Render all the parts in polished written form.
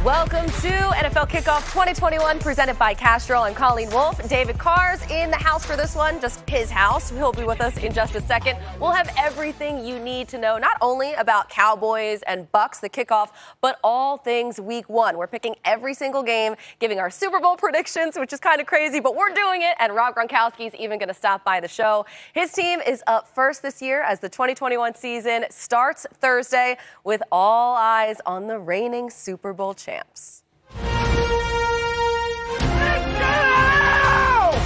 Welcome to NFL Kickoff 2021, presented by Castrol and Colleen Wolfe. David Carr's in the house for this one, just his house. He'll be with us in just a second. We'll have everything you need to know, not only about Cowboys and Bucs, the kickoff, but all things Week 1. We're picking every single game, giving our Super Bowl predictions, which is kind of crazy, but we're doing it. And Rob Gronkowski's even going to stop by the show. His team is up first this year as the 2021 season starts Thursday, with all eyes on the reigning Super Bowl champs.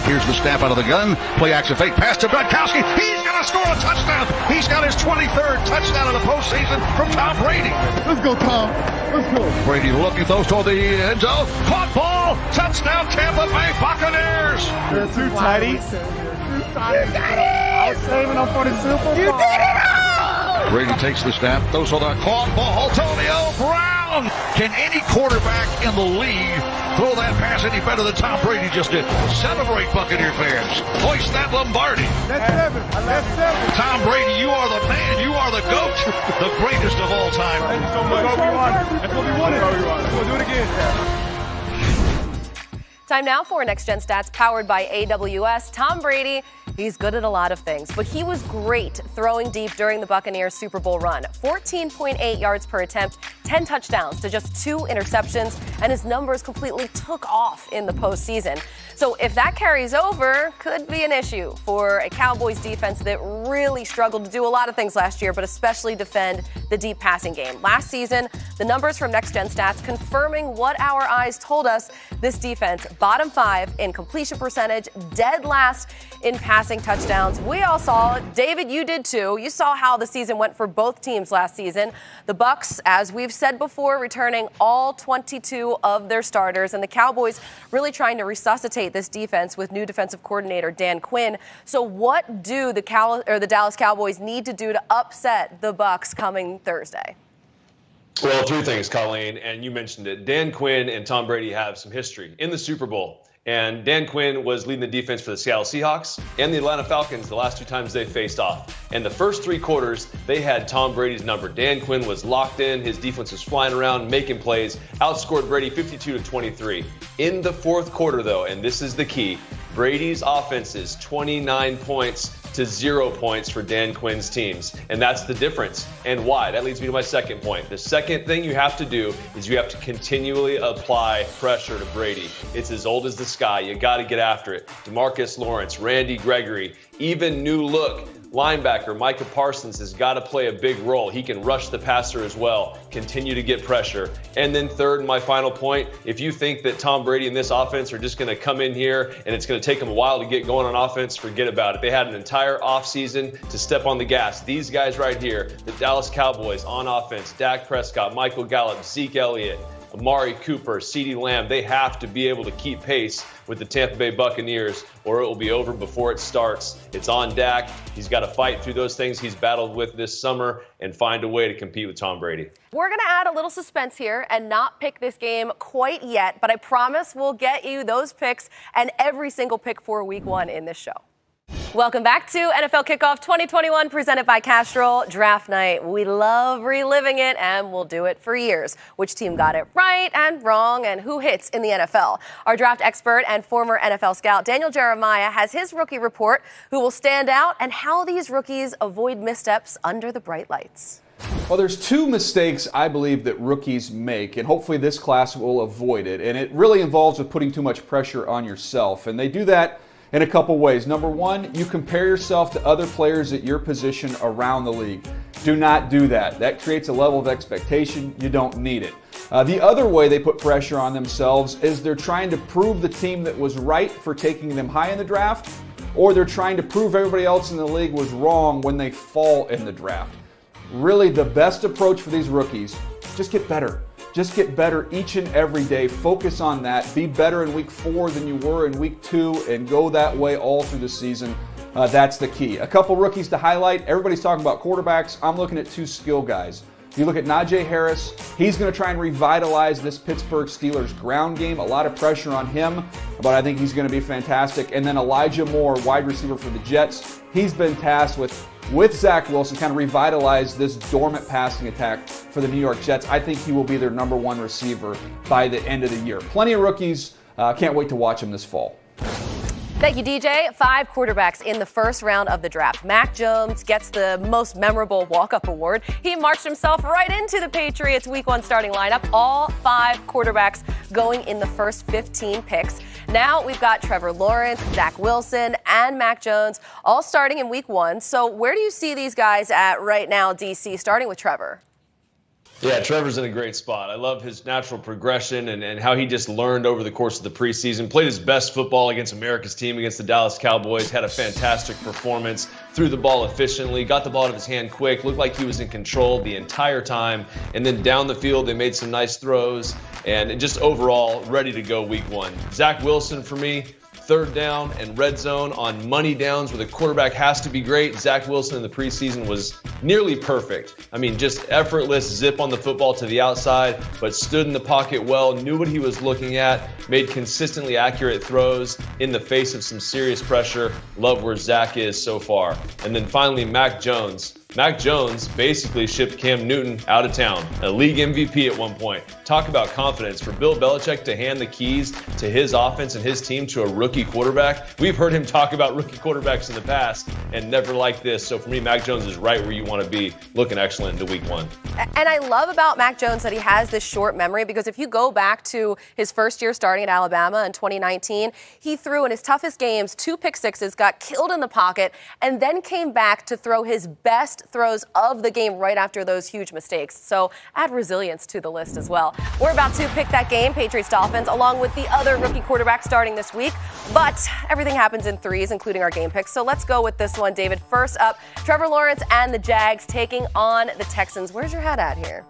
Here's the snap out of the gun. Play action fake pass to Gronkowski. He's going to score a touchdown. He's got his 23rd touchdown of the postseason from Tom Brady. Let's go, Tom. Let's go. Brady looking, throws toward the end zone. Caught ball. Touchdown, Tampa Bay Buccaneers. You're too tighty. Too tighty. I was saving them for the Super Bowl. You did it all. Brady takes the snap, throws on the caught ball. Antonio Brown. Can any quarterback in the league throw that pass any better than Tom Brady just did? Celebrate, Buccaneer fans. Hoist that Lombardi. That's seven. That's seven. Tom Brady, you are the man. You are the GOAT. The greatest of all time. Thank you so much. That's what we wanted. We'll do it again. Time now for Next Gen Stats, powered by AWS. Tom Brady, he's good at a lot of things, but he was great throwing deep during the Buccaneers Super Bowl run. 14.8 yards per attempt, 10 touchdowns to just 2 interceptions, and his numbers completely took off in the postseason. So if that carries over, could be an issue for a Cowboys defense that really struggled to do a lot of things last year, but especially defend the deep passing game. Last season, the numbers from Next Gen Stats confirming what our eyes told us. This defense, bottom 5 in completion percentage, dead last in passing touchdowns. We all saw it. David, you did too. You saw how the season went for both teams last season. The Bucs, as we've said before, returning all 22 of their starters, and the Cowboys really trying to resuscitate this defense with new defensive coordinator Dan Quinn. So what do the Dallas Cowboys need to do to upset the Bucs coming Thursday? Well, 3 things, Colleen, and you mentioned it. Dan Quinn and Tom Brady have some history in the Super Bowl. And Dan Quinn was leading the defense for the Seattle Seahawks and the Atlanta Falcons the last 2 times they faced off. And the first 3 quarters, they had Tom Brady's number. Dan Quinn was locked in. His defense was flying around, making plays, outscored Brady 52-23. In the 4th quarter, though, and this is the key, Brady's offense is 29 points to 0 points for Dan Quinn's teams. And that's the difference. And why? That leads me to my second point. The second thing you have to do is you have to continually apply pressure to Brady. It's as old as the sky. You got to get after it. DeMarcus Lawrence, Randy Gregory, even new look linebacker Micah Parsons has got to play a big role. He can rush the passer as well, continue to get pressure. And then third, my final point, if you think that Tom Brady and this offense are just going to come in here and it's going to take them a while to get going on offense, forget about it. They had an entire offseason to step on the gas. These guys right here, the Dallas Cowboys on offense, Dak Prescott, Michael Gallup, Zeke Elliott, Amari Cooper, CeeDee Lamb, they have to be able to keep pace with the Tampa Bay Buccaneers or it will be over before it starts. It's on Dak. He's got to fight through those things he's battled with this summer and find a way to compete with Tom Brady. We're going to add a little suspense here and not pick this game quite yet, but I promise we'll get you those picks and every single pick for Week 1 in this show. Welcome back to NFL Kickoff 2021, presented by Castrol. Draft night. We love reliving it, and we'll do it for years. Which team got it right and wrong, and who hits in the NFL? Our draft expert and former NFL scout, Daniel Jeremiah, has his rookie report, who will stand out, and how these rookies avoid missteps under the bright lights. Well, there's 2 mistakes I believe that rookies make, and hopefully this class will avoid it. And it really involves with putting too much pressure on yourself, and they do that in a couple ways. Number 1, you compare yourself to other players at your position around the league. Do not do that. That creates a level of expectation. You don't need it. The other way they put pressure on themselves is they're trying to prove the team that was right for taking them high in the draft, or they're trying to prove everybody else in the league was wrong when they fall in the draft. Really, the best approach for these rookies, just get better. Just get better each and every day. Focus on that. Be better in week 4 than you were in week 2 and go that way all through the season. That's the key. A couple rookies to highlight. Everybody's talking about quarterbacks. I'm looking at 2 skill guys. You look at Najee Harris. He's going to try and revitalize this Pittsburgh Steelers ground game. A lot of pressure on him, but I think he's going to be fantastic. And then Elijah Moore, wide receiver for the Jets. He's been tasked with with Zach Wilson, kind of revitalize this dormant passing attack for the New York Jets. I think he will be their #1 receiver by the end of the year. Plenty of rookies. Can't wait to watch him this fall. Thank you, DJ. 5 quarterbacks in the first round of the draft. Mac Jones gets the most memorable walk-up award. He marched himself right into the Patriots Week 1 starting lineup. All 5 quarterbacks going in the first 15 picks. Now we've got Trevor Lawrence, Zach Wilson, and Mac Jones all starting in Week 1. So where do you see these guys at right now, DC, starting with Trevor? Yeah, Trevor's in a great spot. I love his natural progression and how he just learned over the course of the preseason. Played his best football against America's team, against the Dallas Cowboys. Had a fantastic performance. Threw the ball efficiently. Got the ball out of his hand quick. Looked like he was in control the entire time. And then down the field, they made some nice throws. And just overall, ready to go Week 1. Zach Wilson for me. 3rd down and red zone on money downs where the quarterback has to be great. Zach Wilson in the preseason was nearly perfect. I mean, just effortless zip on the football to the outside, but stood in the pocket well, knew what he was looking at, made consistently accurate throws in the face of some serious pressure. Love where Zach is so far. And then finally, Mac Jones. Mac Jones basically shipped Cam Newton out of town, a league MVP at one point. Talk about confidence for Bill Belichick to hand the keys to his offense and his team to a rookie quarterback. We've heard him talk about rookie quarterbacks in the past and never like this. So for me, Mac Jones is right where you want to be, looking excellent into Week 1. And I love about Mac Jones that he has this short memory, because if you go back to his first year starting at Alabama in 2019, he threw in his toughest games 2 pick sixes, got killed in the pocket, and then came back to throw his best throws of the game right after those huge mistakes. So add resilience to the list as well. We're about to pick that game, Patriots-Dolphins, along with the other rookie quarterback starting this week. But everything happens in threes, including our game picks. So let's go with this one, David. First up, Trevor Lawrence and the Jags taking on the Texans. Where's your head at here?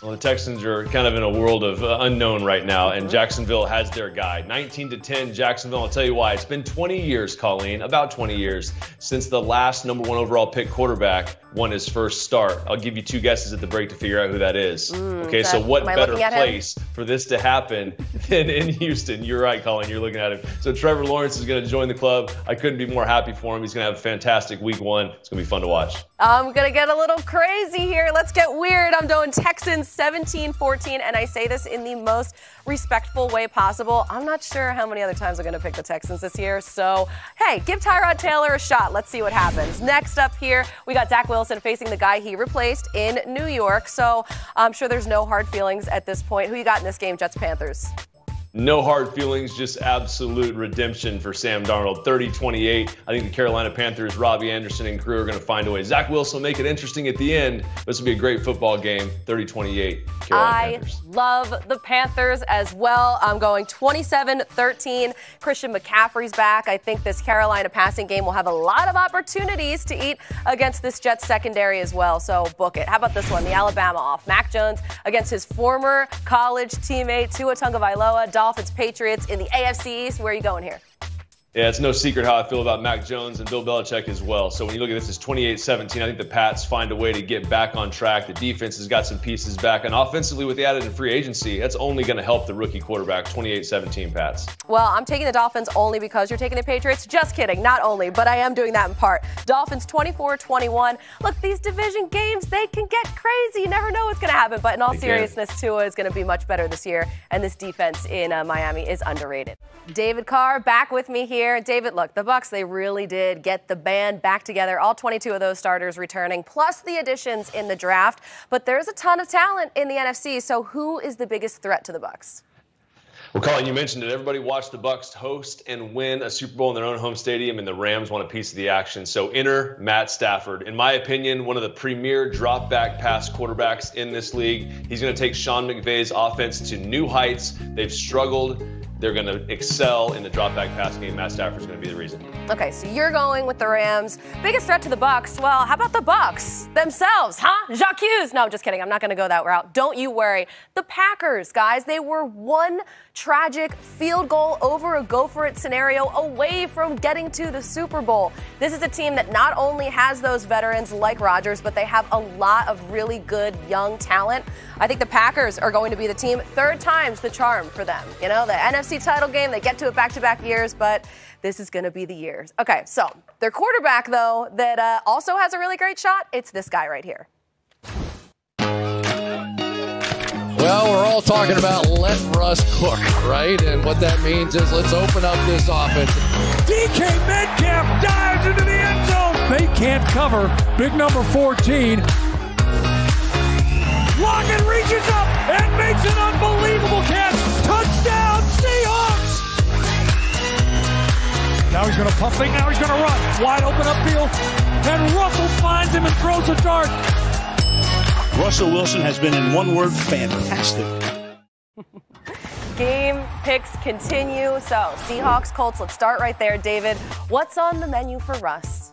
Well, the Texans are kind of in a world of unknown right now, and Jacksonville has their guy. 19-10 Jacksonville. I'll tell you why. It's been 20 years, Colleen, about 20 years, since the last #1 overall pick quarterback won his first start. I'll give you 2 guesses at the break to figure out who that is. Okay, so what better place for this to happen than in Houston? You're right, Colleen. You're looking at him. So Trevor Lawrence is going to join the club. I couldn't be more happy for him. He's going to have a fantastic Week 1. It's going to be fun to watch. I'm going to get a little crazy here. Let's get weird. I'm doing Texans 17-14, and I say this in the most respectful way possible. I'm not sure how many other times I'm going to pick the Texans this year. So, hey, give Tyrod Taylor a shot. Let's see what happens. Next up here, we got Zach Wilson facing the guy he replaced in New York. So I'm sure there's no hard feelings at this point. Who you got in this game, Jets-Panthers? No hard feelings, just absolute redemption for Sam Darnold. 30-28. I think the Carolina Panthers, Robbie Anderson and crew are going to find a way. Zach Wilson will make it interesting at the end. This will be a great football game. 30-28. Carolina Panthers. Love the Panthers as well. I'm going 27-13. Christian McCaffrey's back. I think this Carolina passing game will have a lot of opportunities to eat against this Jets secondary as well. So book it. How about this one? The Alabama off. Mac Jones against his former college teammate Tua Tagovailoa. Dolphins, Patriots in the AFC East. Where are you going here? Yeah, it's no secret how I feel about Mac Jones and Bill Belichick as well. So when you look at this as 28-17, I think the Pats find a way to get back on track. The defense has got some pieces back. And offensively, with the added in free agency, that's only going to help the rookie quarterback. 28-17 Pats. Well, I'm taking the Dolphins only because you're taking the Patriots. Just kidding. Not only, but I am doing that in part. Dolphins 24-21. Look, these division games, they can get crazy. You never know what's going to happen. But in all seriousness, Tua is going to be much better this year. And this defense in Miami is underrated. David Carr back with me here. David, look, the Bucs, they really did get the band back together. All 22 of those starters returning, plus the additions in the draft. But there's a ton of talent in the NFC. So who is the biggest threat to the Bucs? Well, Colin, you mentioned it. Everybody watched the Bucs host and win a Super Bowl in their own home stadium, and the Rams want a piece of the action. So enter Matt Stafford. In my opinion, one of the premier drop-back pass quarterbacks in this league. He's going to take Sean McVay's offense to new heights. They've struggled. They're going to excel in the drop-back pass game. Matt Stafford's going to be the reason. Okay, so you're going with the Rams. Biggest threat to the Bucs. Well, how about the Bucs themselves, huh? Jacques Hughes. No, just kidding. I'm not going to go that route. Don't you worry. The Packers, guys, they were one tragic field goal over a go-for-it scenario away from getting to the Super Bowl. This is a team that not only has those veterans like Rodgers, but they have a lot of really good young talent. I think the Packers are going to be the team. 3rd time's the charm for them. You know, the NFC title game, they get to it back-to-back years, but this is going to be the years. Okay, so Their quarterback, though, that also has a really great shot, it's this guy right here. Well, we're all talking about let Russ cook, right? And what that means is let's open up this offense. DK Metcalf dives into the end zone. They can't cover. Big number 14. Lockett reaches up and makes an unbelievable catch. Touchdown, Seahawks! Now he's going to pump fake. Now he's going to run. Wide open upfield. And Russell finds him and throws a dart. Russell Wilson has been, in one word, fantastic. Game picks continue. So, Seahawks, Colts, let's start right there. David, what's on the menu for Russ?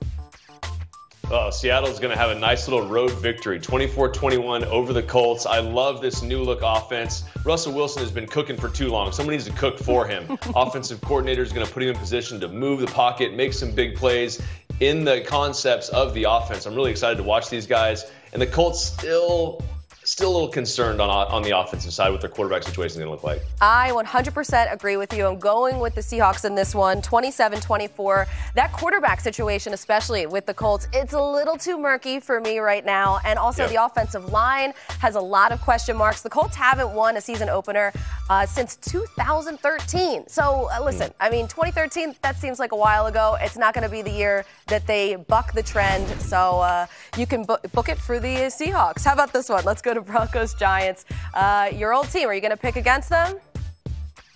Oh, Seattle's going to have a nice little road victory, 24-21 over the Colts. I love this new look offense. Russell Wilson has been cooking for too long. Someone needs to cook for him. Offensive coordinator is going to put him in position to move the pocket, make some big plays in the concepts of the offense. I'm really excited to watch these guys. And the Colts still a little concerned on the offensive side what their quarterback situation is going to look like. I 100% agree with you. I'm going with the Seahawks in this one, 27-24. That quarterback situation, especially with the Colts, it's a little too murky for me right now. And also the offensive line has a lot of question marks. The Colts haven't won a season opener since 2013. So listen, I mean, 2013, that seems like a while ago. It's not going to be the year that they buck the trend. So you can book it for the Seahawks. How about this one? Let's go to Broncos Giants. Your old team, are you going to pick against them?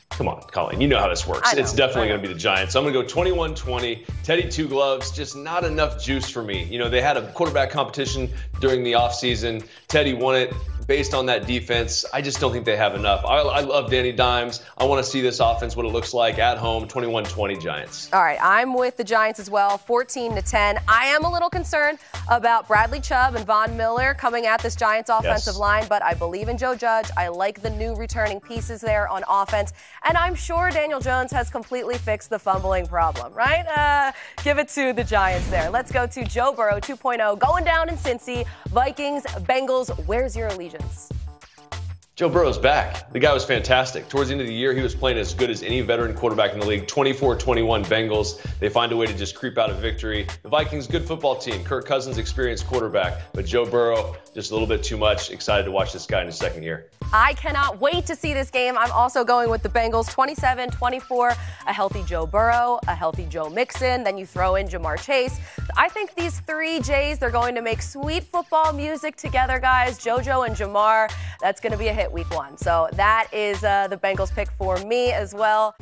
Come on, Colleen. You know how this works. It's definitely going to be the Giants. So I'm going to go 21-20. Teddy Two Gloves, just not enough juice for me. You know, they had a quarterback competition during the offseason. Teddy won it based on that defense. I just don't think they have enough. I love Danny Dimes. I want to see this offense, what it looks like at home, 21-20 Giants. All right, I'm with the Giants as well, 14-10. I am a little concerned about Bradley Chubb and Von Miller coming at this Giants offensive line, but I believe in Joe Judge. I like the new returning pieces there on offense, and I'm sure Daniel Jones has completely fixed the fumbling problem, right? Give it to the Giants there. Let's go to Joe Burrow 2.0, going down in Cincy. Vikings, Bengals, where's your allegiance? Joe Burrow's back. The guy was fantastic. Towards the end of the year, he was playing as good as any veteran quarterback in the league. 24-21 Bengals. They find a way to just creep out a victory. The Vikings, good football team. Kirk Cousins, experienced quarterback. But Joe Burrow, just a little bit too much. Excited to watch this guy in his second year. I cannot wait to see this game. I'm also going with the Bengals, 27-24. A healthy Joe Burrow, a healthy Joe Mixon. Then you throw in Jamar Chase. I think these three J's, they're going to make sweet football music together, guys. JoJo and Jamar. That's going to be a hit week one. So that is the Bengals pick for me as well.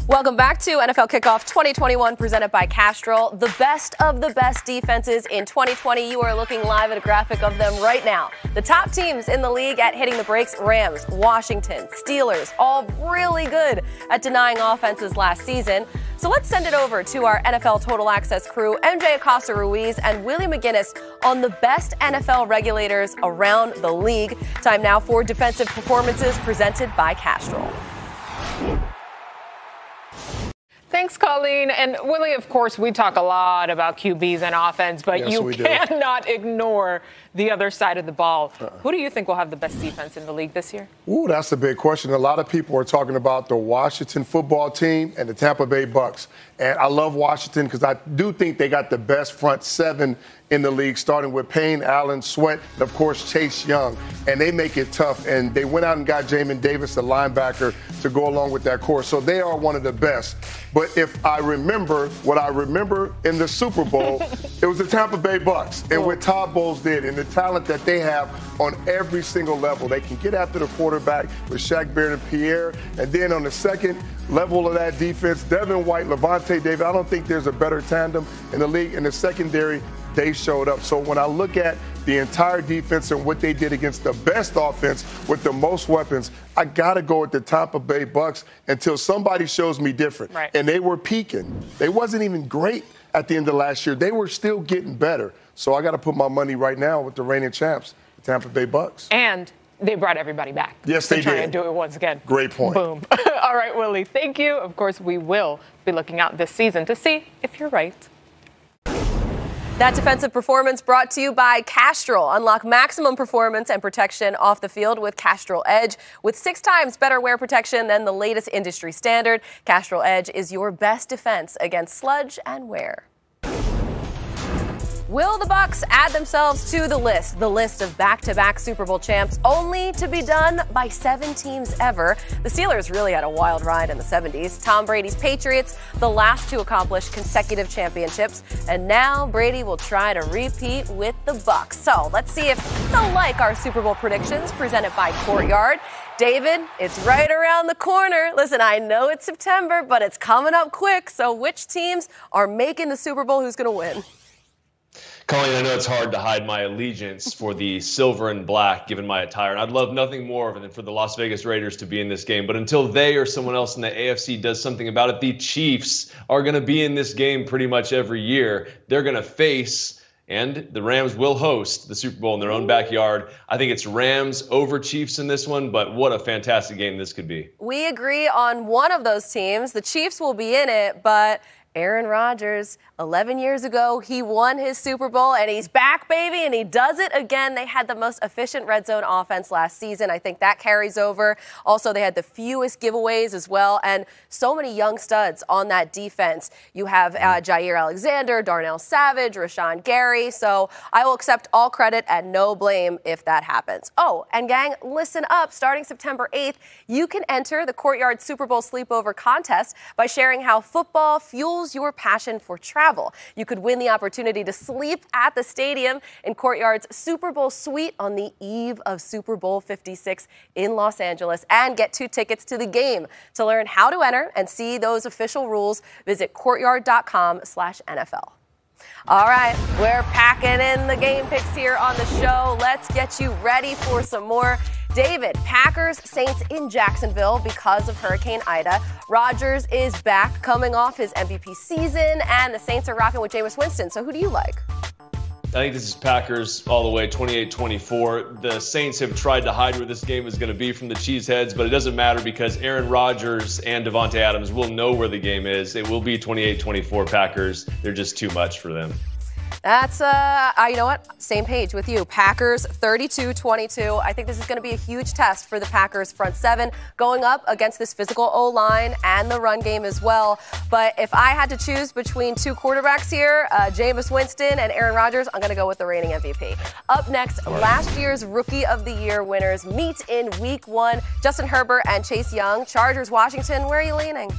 Welcome back to NFL Kickoff 2021 presented by Castrol. The best of the best defenses in 2020. You are looking live at a graphic of them right now. The top teams in the league at hitting the brakes, Rams, Washington, Steelers, all really good at denying offenses last season. So let's send it over to our NFL Total Access crew, MJ Acosta-Ruiz and Willie McGinnis, on the best NFL regulators around the league. Time now for defensive performances presented by Castrol. Thanks, Colleen. And Willie, of course, we talk a lot about QBs and offense, but yes, you cannot ignore the other side of the ball. Who do you think will have the best defense in the league this year? Ooh, that's a big question. A lot of people are talking about the Washington football team and the Tampa Bay Bucs. And I love Washington because I do think they got the best front seven in the league, starting with Payne, Allen, Sweat, and, of course, Chase Young. And they make it tough. And they went out and got Jamin Davis, a linebacker, to go along with that core. So they are one of the best. But if I remember what I remember in the Super Bowl, it was the Tampa Bay Bucs. And what Todd Bowles did and the talent that they have on every single level. They can get after the quarterback with Shaq Barrett and Pierre. And then on the second level of that defense, Devin White, Levante David, I don't think there's a better tandem in the league. In the secondary, they showed up. So when I look at the entire defense and what they did against the best offense with the most weapons, I got to go with the Tampa Bay Bucs until somebody shows me different. Right. And they were peaking. They wasn't even great at the end of last year. They were still getting better. So I got to put my money right now with the reigning champs, the Tampa Bay Bucs. And they brought everybody back. Yes, they did. Try and do it once again. Great point. Boom. All right, Willie, thank you. Of course, we will be looking out this season to see if you're right. That defensive performance brought to you by Castrol. Unlock maximum performance and protection off the field with Castrol Edge. With 6 times better wear protection than the latest industry standard, Castrol Edge is your best defense against sludge and wear. Will the Bucs add themselves to the list of back-to-back Super Bowl champs, only to be done by 7 teams ever? The Steelers really had a wild ride in the 70s. Tom Brady's Patriots, the last to accomplish consecutive championships, and now Brady will try to repeat with the Bucs. So let's see if they'll like our Super Bowl predictions presented by Courtyard. David, it's right around the corner. Listen, I know it's September, but it's coming up quick. So which teams are making the Super Bowl? Who's going to win? Colleen, I know it's hard to hide my allegiance for the silver and black given my attire, and I'd love nothing more than for the Las Vegas Raiders to be in this game. But until they or someone else in the AFC does something about it, the Chiefs are going to be in this game pretty much every year. They're going to face, and the Rams will host the Super Bowl in their own backyard. I think it's Rams over Chiefs in this one, but what a fantastic game this could be. We agree on one of those teams. The Chiefs will be in it, but Aaron Rodgers, 11 years ago, he won his Super Bowl, and he's back, baby, and he does it again. They had the most efficient red zone offense last season. I think that carries over. Also, they had the fewest giveaways as well, and so many young studs on that defense. You have Jair Alexander, Darnell Savage, Rashawn Gary, so I will accept all credit and no blame if that happens. Oh, and gang, listen up. Starting September 8th, you can enter the Courtyard Super Bowl Sleepover contest by sharing how football fuels your passion for travel. You could win the opportunity to sleep at the stadium in Courtyard's Super Bowl suite on the eve of Super Bowl 56 in Los Angeles and get 2 tickets to the game. To learn how to enter and see those official rules, visit courtyard.com/NFL. All right, we're packing in the game picks here on the show. Let's get you ready for some more. David, Packers, Saints in Jacksonville because of Hurricane Ida. Rodgers is back coming off his MVP season, and the Saints are rocking with Jameis Winston. So who do you like? I think this is Packers all the way, 28-24. The Saints have tried to hide where this game is going to be from the Cheeseheads, but it doesn't matter because Aaron Rodgers and Devontae Adams will know where the game is. It will be 28-24 Packers. They're just too much for them. That's, you know what? Same page with you. Packers 32-22. I think this is going to be a huge test for the Packers front seven going up against this physical O-line and the run game as well. But if I had to choose between 2 quarterbacks here, Jameis Winston and Aaron Rodgers, I'm going to go with the reigning MVP. Up next, last year's Rookie of the Year winners meet in Week 1. Justin Herbert and Chase Young. Chargers, Washington. Where are you leaning?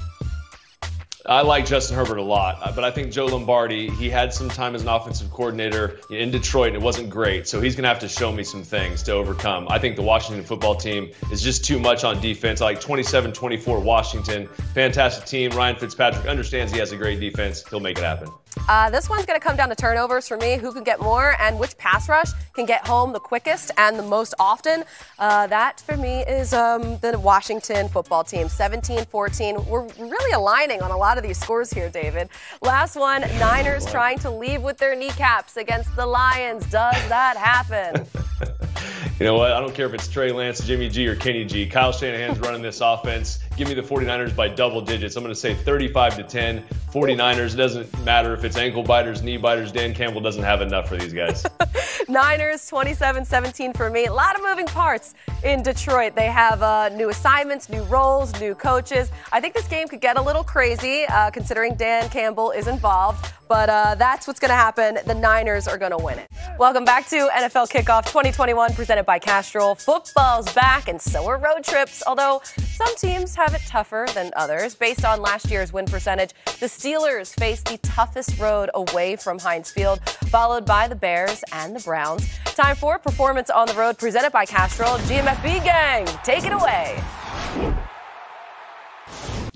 I like Justin Herbert a lot, but I think Joe Lombardi, he had some time as an offensive coordinator in Detroit, and it wasn't great. So he's going to have to show me some things to overcome. I think the Washington football team is just too much on defense. I like 27-24 Washington. Fantastic team. Ryan Fitzpatrick understands he has a great defense. He'll make it happen. This one's going to come down to turnovers for me. Who can get more and which pass rush can get home the quickest and the most often? That, for me, is the Washington football team, 17-14. We're really aligning on a lot of these scores here, David. Last one, Niners trying to leave with their kneecaps against the Lions. Does that happen? You know what? I don't care if it's Trey Lance, Jimmy G, or Kenny G. Kyle Shanahan's running this offense. Give me the 49ers by double digits. I'm going to say 35-10. 49ers. It doesn't matter if it's ankle biters, knee biters. Dan Campbell doesn't have enough for these guys. Niners 27-17 for me. A lot of moving parts in Detroit. They have new assignments, new roles, new coaches. I think this game could get a little crazy considering Dan Campbell is involved. But that's what's going to happen. The Niners are going to win it. Welcome back to NFL Kickoff 2021 presented by Castrol. Football's back and so are road trips, although some teams have it tougher than others. Based on last year's win percentage, the Steelers face the toughest road away from Heinz Field, followed by the Bears and the Browns. Time for Performance on the Road presented by Castrol. GMFB gang, take it away.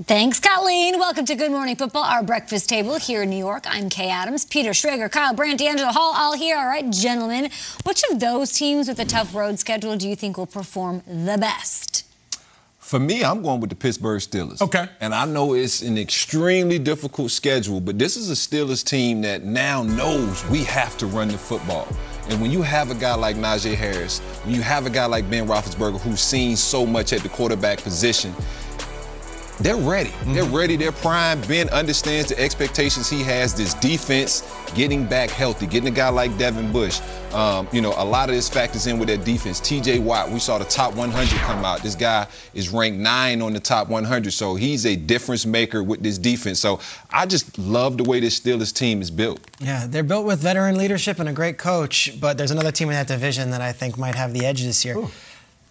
Thanks, Colleen. Welcome to Good Morning Football, our breakfast table here in New York. I'm Kay Adams, Peter Schrager, Kyle Brandt, D'Angelo Hall, all here. All right, gentlemen, which of those teams with a tough road schedule do you think will perform the best? For me, I'm going with the Pittsburgh Steelers. Okay. And I know it's an extremely difficult schedule, but this is a Steelers team that now knows we have to run the football. And when you have a guy like Najee Harris, when you have a guy like Ben Roethlisberger who's seen so much at the quarterback position, they're ready. They're ready. They're prime. Ben understands the expectations he has. This defense getting back healthy, getting a guy like Devin Bush. You know, a lot of this factors in with their defense. T.J. Watt, we saw the top 100 come out. This guy is ranked 9 on the top 100, so he's a difference maker with this defense. So I just love the way this Steelers team is built. Yeah, they're built with veteran leadership and a great coach, but there's another team in that division that I think might have the edge this year. Ooh.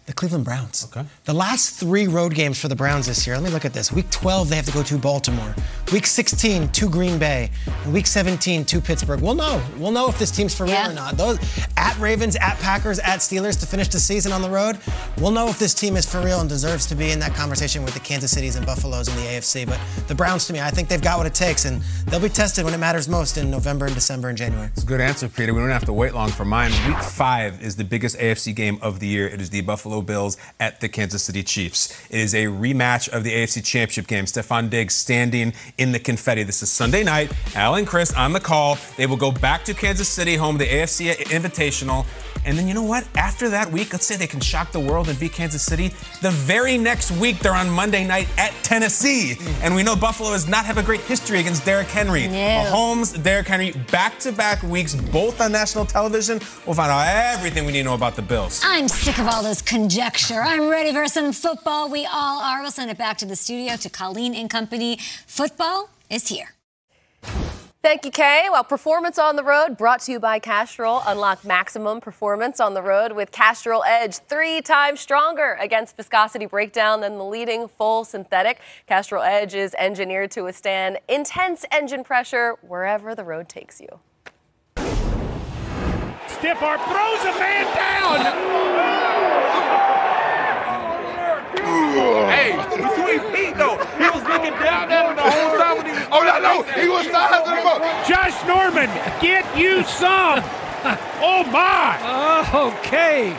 The Cleveland Browns. Okay. The last 3 road games for the Browns this year, let me look at this. Week 12, they have to go to Baltimore. Week 16, to Green Bay. And Week 17, to Pittsburgh. We'll know. We'll know if this team's for real or not. Those at Ravens, at Packers, at Steelers to finish the season on the road. We'll know if this team is for real and deserves to be in that conversation with the Kansas Cities and Buffaloes in the AFC. But the Browns, to me, I think they've got what it takes, and they'll be tested when it matters most in November and December and January. It's a good answer, Peter. We don't have to wait long for mine. Week 5 is the biggest AFC game of the year. It is the Buffalo Bills at the Kansas City Chiefs. It is a rematch of the AFC Championship game. Stephon Diggs standing in the confetti. This is Sunday night. Al and Chris on the call. They will go back to Kansas City, home the AFC Invitational. And then you know what? After that week, let's say they can shock the world and beat Kansas City. The very next week, they're on Monday night at Tennessee. And we know Buffalo does not have a great history against Derrick Henry. No. Mahomes, Derrick Henry, back-to-back weeks, both on national television. We'll find out everything we need to know about the Bills. I'm sick of all this conjecture. I'm ready for some football. We all are. We'll send it back to the studio to Colleen and company. Football is here. Thank you, Kay. Well, Performance on the Road brought to you by Castrol. Unlock maximum performance on the road with Castrol Edge, 3 times stronger against viscosity breakdown than the leading full synthetic. Castrol Edge is engineered to withstand intense engine pressure wherever the road takes you. Stiff arm throws a man down. Hey, between feet though, he was looking down at him the whole time when he was. Oh no, he was size of the ball. Josh Norman, get you some. Oh my. Okay.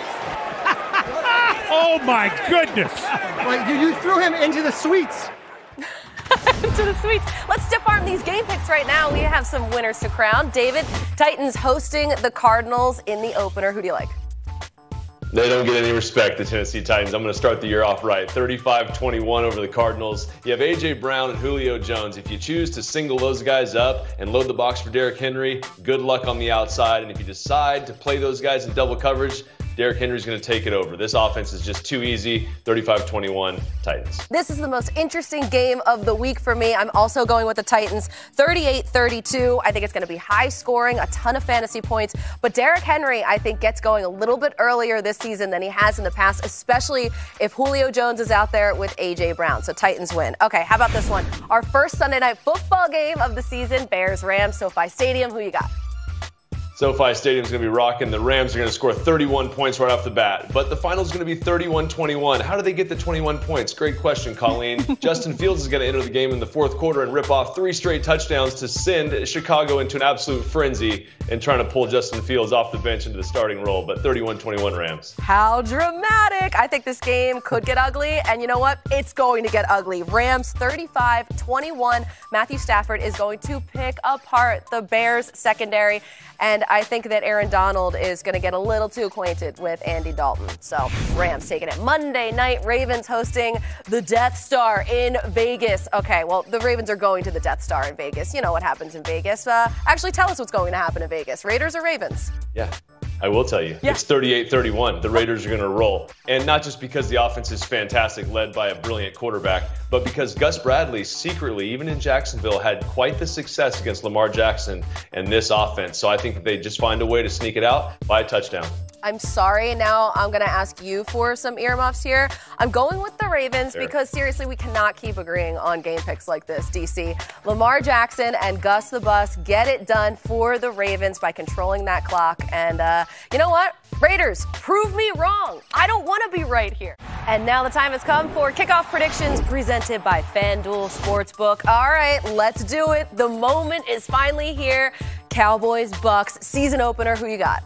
Oh my goodness. Well, you threw him into the suites. To the suites. Let's stiff arm these game picks right now. We have some winners to crown. David, Titans hosting the Cardinals in the opener. Who do you like? They don't get any respect, the Tennessee Titans. I'm going to start the year off right. 35-21 over the Cardinals. You have A.J. Brown and Julio Jones. If you choose to single those guys up and load the box for Derrick Henry, good luck on the outside. And if you decide to play those guys in double coverage, Derrick Henry's going to take it over. This offense is just too easy. 35-21 Titans. This is the most interesting game of the week for me. I'm also going with the Titans. 38-32. I think it's going to be high scoring, a ton of fantasy points. But Derrick Henry, I think, gets going a little bit earlier this season than he has in the past, especially if Julio Jones is out there with A.J. Brown. So Titans win. Okay, how about this one? Our first Sunday night football game of the season, Bears-Rams, SoFi Stadium. Who you got? SoFi Stadium's going to be rocking. The Rams are going to score 31 points right off the bat. But the final's going to be 31-21. How do they get the 21 points? Great question, Colleen. Justin Fields is going to enter the game in the fourth quarter and rip off 3 straight touchdowns to send Chicago into an absolute frenzy and trying to pull Justin Fields off the bench into the starting role. But 31-21 Rams. How dramatic. I think this game could get ugly. And you know what? It's going to get ugly. Rams 35-21. Matthew Stafford is going to pick apart the Bears secondary. And I think that Aaron Donald is going to get a little too acquainted with Andy Dalton. So Rams taking it. Monday night, Ravens hosting the Death Star in Vegas. Okay, well, the Ravens are going to the Death Star in Vegas. You know what happens in Vegas. Actually, tell us what's going to happen in Vegas. Raiders or Ravens? Yeah. I will tell you, It's 38-31. The Raiders are going to roll. And not just because the offense is fantastic, led by a brilliant quarterback, but because Gus Bradley secretly, even in Jacksonville, had quite the success against Lamar Jackson and this offense. So I think that they just find a way to sneak it out by a touchdown. I'm sorry. Now I'm going to ask you for some earmuffs here. I'm going with the Ravens because, seriously, we cannot keep agreeing on game picks like this, DC. Lamar Jackson and Gus the Bus get it done for the Ravens by controlling that clock. And you know what? Raiders, prove me wrong. I don't want to be right here. And now the time has come for Kickoff Predictions presented by FanDuel Sportsbook. All right, let's do it. The moment is finally here. Cowboys, Bucs, season opener. Who you got?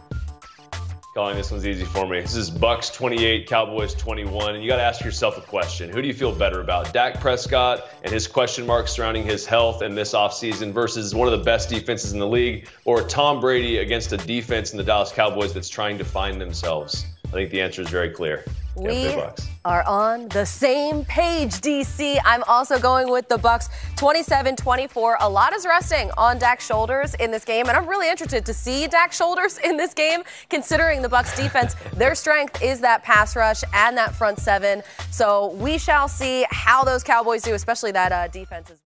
Colin, this one's easy for me. This is Bucs 28, Cowboys 21, and you got to ask yourself a question. Who do you feel better about? Dak Prescott and his question marks surrounding his health and this offseason versus one of the best defenses in the league, or Tom Brady against a defense in the Dallas Cowboys that's trying to find themselves? I think the answer is very clear. We are on the same page, DC. I'm also going with the Bucs 27-24. A lot is resting on Dak's shoulders in this game, and I'm really interested to see Dak's shoulders in this game, considering the Bucs defense. Their strength is that pass rush and that front seven. So we shall see how those Cowboys do, especially that defense.